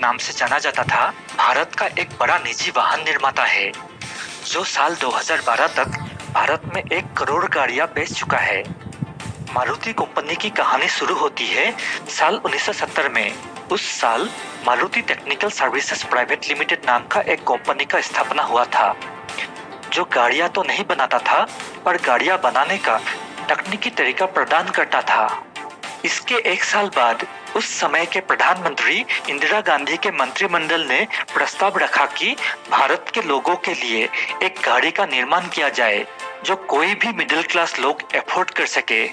नाम से जाना जाता था, भारत का एक बड़ा निजी वाहन निर्माता है जो साल 2012 तक भारत में 1 करोड़ गाड़ियां बेच चुका है। मारुति कंपनी की कहानी शुरू होती है साल 1970 में। उस साल Maruti technical services private limited नाम का एक कंपनी का स्थापना हुआ था जो गाड़ियां तो नहीं बनाता था पर गाड़ियां बनाने का तकनीकी तरीका प्रदान करता था। इसके 1 साल बाद उस समय के प्रधानमंत्री इंदिरा गांधी के मंत्रिमंडल ने प्रस्ताव रखा कि भारत के लोगों के लिए एक गाड़ी का निर्माण किया जाए जो कोई भी मिडिल क्लास लोग अफोर्ड कर सके,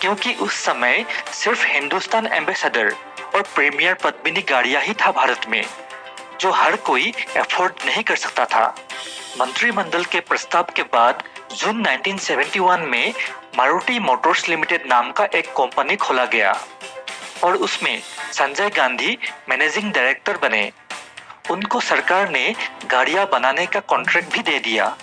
क्योंकि उस समय सिर्फ हिंदुस्तान एम्बेसडर और प्रीमियर पद्मिनी गाड़ियां ही था भारत में जो हर कोई अफोर्ड नहीं कर सकता था। मंत्रिमंडल के प्रस्ताव के बाद जून 1971 में मारुति मोटर्स लिमिटेड नाम का एक कंपनी खोला गया और उसमें संजय गांधी मैनेजिंग डायरेक्टर बने। उनको सरकार ने गाड़ियां बनाने का कॉन्ट्रैक्ट भी दे दिया,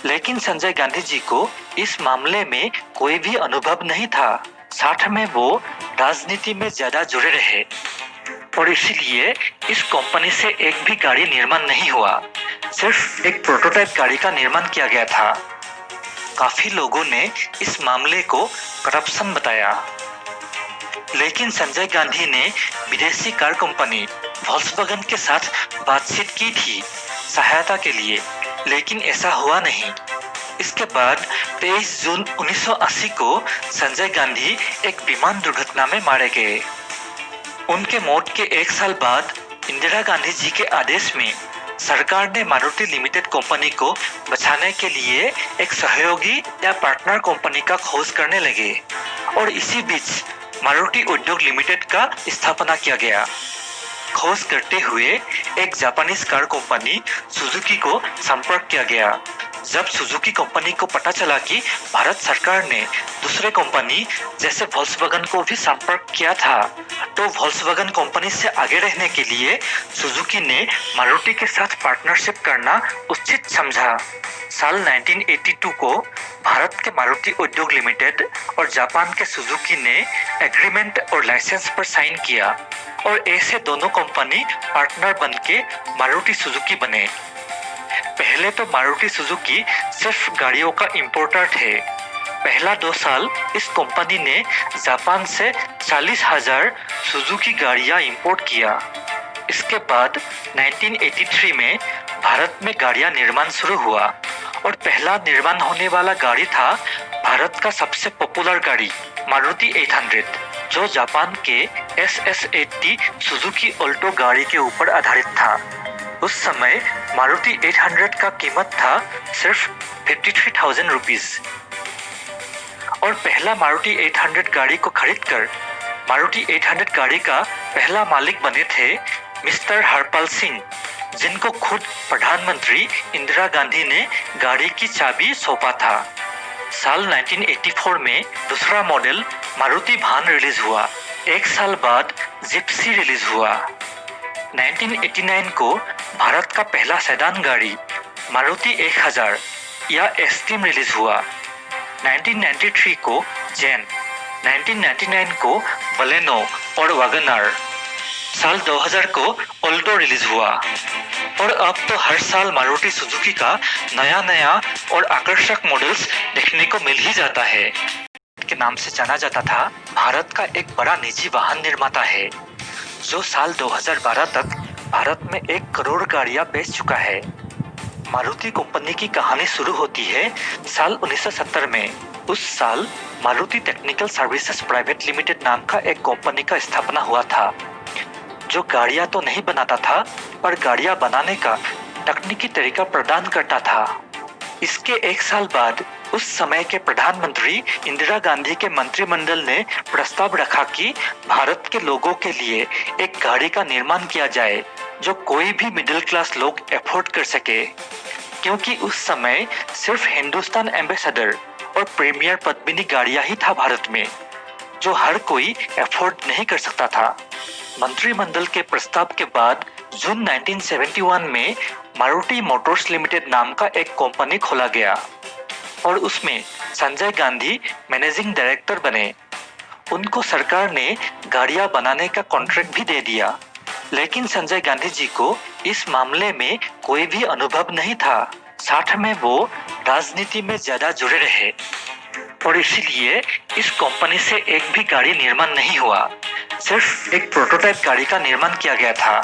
लेकिन संजय गांधी जी को इस मामले में कोई भी अनुभव नहीं था। साथ में वो राजनीति में ज्यादा जुड़े रहे और इसीलिए इस कंपनी से एक भी गाड़ी निर्माण नहीं हुआ। सिर्फ एक प्रोटोटाइप गाड़ी का निर्माण किया गया था। काफी लोगों ने इस मामले को करप्शन बताया, लेकिन संजय गांधी ने विदेशी कार कंपनी वॉल्क्सवैगन के साथ बातचीत की थी सहायता के लिए, लेकिन ऐसा हुआ नहीं। इसके बाद 23 जून 1980 को संजय गांधी एक विमान दुर्घटना में मारे गए। उनके मौत के 1 साल बाद इंदिरा गांधी जी के आदेश में सरकार ने मारुति लिमिटेड कंपनी को बचाने के लिए एक सहयोगी या पार्टनर कंपनी का खोज करने लगे और इसी बीच मारुति उद्योग लिमिटेड का स्थापना किया गया। खोज करते हुए एक जापानीज कार कंपनी सुजुकी को संपर्क किया गया। जब सुजुकी कंपनी को पता चला कि भारत सरकार ने दूसरे कंपनी जैसे वॉल्क्सवैगन को भी संपर्क किया था, तो वॉल्क्सवैगन कंपनी से आगे रहने के लिए सुजुकी ने मारुति के साथ पार्टनरशिप करना उचित समझा। साल 1982 को भारत के मारुति उद्योग लिमिटेड और जापान के सुजुकी ने एग्रीमेंट और लाइसेंस पर साइन किया और ऐसे दोनों कंपनी पार्टनर बनके मारुति सुजुकी बने। पहले तो मारुति सुजुकी सिर्फ गाड़ियों का इंपोर्टर थे। पहला 2 साल इस कंपनी ने जापान से 40,000 सुजुकी गाड़ियां इंपोर्ट किया। इसके बाद 1983 में भारत में गाड़ियां निर्माण शुरू हुआ और पहला निर्माण होने वाला गाड़ी था भारत का सबसे पॉपुलर गाड़ी मारुति 800, जो जापान के SS80 सुजुकी ऑल्टो गाड़ी के ऊपर आधारित था। उस समय मारुति 800 का कीमत था सिर्फ 53,000 रुपीज और पहला मारुति 800 गाड़ी को खरीदकर मारुति 800 गाड़ी का पहला मालिक बने थे मिस्टर हरपाल सिंह, जिनको खुद प्रधानमंत्री इंदिरा गांधी ने गाड़ी की चाबी सौंपा था। साल 1984 में दूसरा मॉडल मारुति भान रिलीज हुआ। 1 साल बाद जिप्सी रिलीज हुआ। 1989 को भारत का पहला सेडान गाड़ी मारुति 1000 या एस्टीम रिलीज हुआ। 1993 को जेन, 1999 को बलेनो और वैगनआर, साल 2000 को ऑल्टो रिलीज हुआ और अब तो हर साल मारुति सुजुकी का नया और आकर्षक मॉडल्स देखने को मिल ही जाता है। के नाम से जाना जाता था, भारत का एक बड़ा निजी वाहन निर्माता है जो साल 2012 तक भारत में 1 करोड़ गाड़ियां बेच चुका है। मारुति कंपनी की कहानी शुरू होती है साल 1970 में। उस साल Maruti technical services private limited नाम का एक कंपनी का स्थापना हुआ था जो गाड़ियां तो नहीं बनाता था पर गाड़ियां बनाने का तकनीकी तरीका प्रदान करता था। इसके 1 साल बाद उस समय के प्रधानमंत्री इंदिरा गांधी के मंत्रिमंडल ने प्रस्ताव रखा कि भारत के लोगों के लिए एक गाड़ी का निर्माण किया जाए जो कोई भी मिडिल क्लास लोग अफोर्ड कर सके, क्योंकि उस समय सिर्फ हिंदुस्तान एम्बेसडर और प्रीमियर पद्मिनी गाड़ियां ही था भारत में जो हर कोई अफोर्ड नहीं कर सकता था। मंत्रिमंडल के प्रस्ताव के बाद जून 1971 में मारुति मोटर्स लिमिटेड नाम का एक कंपनी खोला गया और उसमें संजय गांधी मैनेजिंग डायरेक्टर बने। उनको सरकार ने गाड़ियां बनाने का कॉन्ट्रैक्ट भी दे दिया, लेकिन संजय गांधी जी को इस मामले में कोई भी अनुभव नहीं था। साथ में वो राजनीति में ज्यादा जुड़े रहे और इसीलिए इस कंपनी से एक भी गाड़ी निर्माण नहीं हुआ। सिर्फ एक प्रोटोटाइप गाड़ी का निर्माण किया गया था।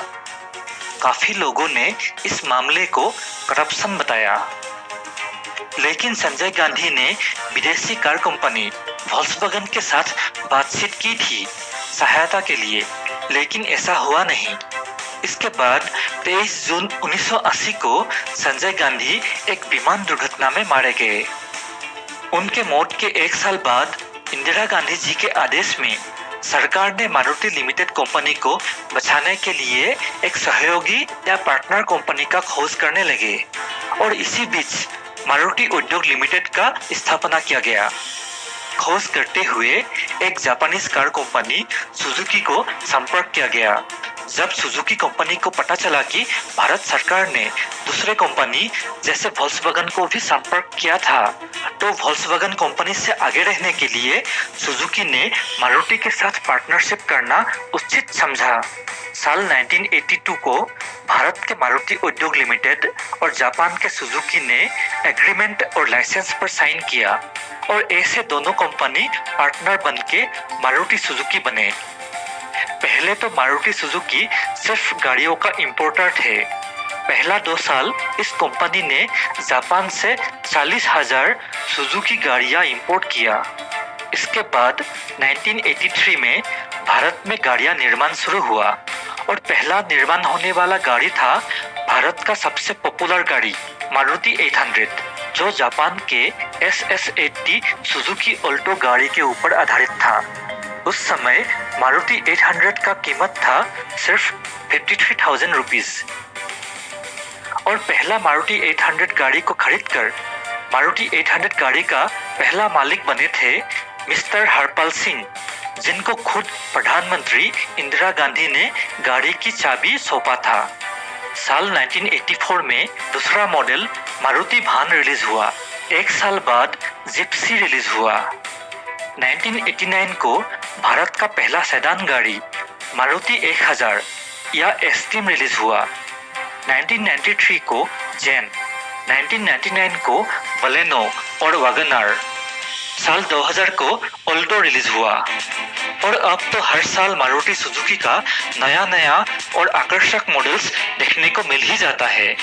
काफी लोगों ने इस मामले को करप्शन बताया, लेकिन संजय गांधी ने विदेशी कार कंपनी वॉल्क्सवैगन के साथ बातचीत की थी सहायता के लिए, लेकिन ऐसा हुआ नहीं। इसके बाद 23 जून 1980 को संजय गांधी एक विमान दुर्घटना में मारे गए। उनके मौत के एक साल बाद इंदिरा गांधी जी के आदेश में सरकार ने मारुति लिमिटेड कंपनी को बचाने के लिए एक सहयोगी या पार्टनर कंपनी का खोज करने लगे और इसी बीच मारुति उद्योग लिमिटेड का स्थापना किया गया। खोज करते हुए एक जापानीज कार कंपनी सुजुकी को संपर्क किया गया। जब सुजुकी कंपनी को पता चला कि भारत सरकार ने दूसरे कंपनी जैसे वॉल्क्सवैगन को भी संपर्क किया था, तो वॉल्क्सवैगन कंपनी से आगे रहने के लिए सुजुकी ने मारुति के साथ पार्टनरशिप करना उचित समझा। साल 1982 को भारत के मारुति उद्योग लिमिटेड और जापान के सुजुकी ने एग्रीमेंट और लाइसेंस पर साइन किया और ऐसे दोनों कंपनी पार्टनर बनके मारुति सुजुकी बने। पहले तो मारुति सुजुकी सिर्फ गाड़ियों का इंपोर्टर थे। पहला 2 साल इस कंपनी ने जापान से 40,000 सुजुकी गाड़ियां इंपोर्ट किया। इसके बाद 1983 में भारत में गाड़ियां निर्माण शुरू हुआ और पहला निर्माण होने वाला गाड़ी था भारत का सबसे पॉपुलर गाड़ी मारुति 800, जो जापान के SS80 सुजुकी ऑल्टो गाड़ी के ऊपर आधारित था। उस समय मारुति 800 का कीमत था सिर्फ 53,000 रुपीज और पहला मारुति 800 गाड़ी को खरीदकर मारुति 800 गाड़ी का पहला मालिक बने थे मिस्टर हरपाल सिंह, जिनको खुद प्रधानमंत्री इंदिरा गांधी ने गाड़ी की चाबी सौंपा था। साल 1984 में दूसरा मॉडल मारुति भान रिलीज हुआ। एक साल बाद जिप्सी रिलीज हुआ। 1989 को भारत का पहला सेडान गाड़ी मारुति 1000 या एस्टीम रिलीज हुआ। 1993 को जेन, 1999 को बलेनो और वैगनआर, साल 2000 को ऑल्टो रिलीज हुआ और अब तो हर साल मारुति सुजुकी का नया और आकर्षक मॉडल्स देखने को मिल ही जाता है।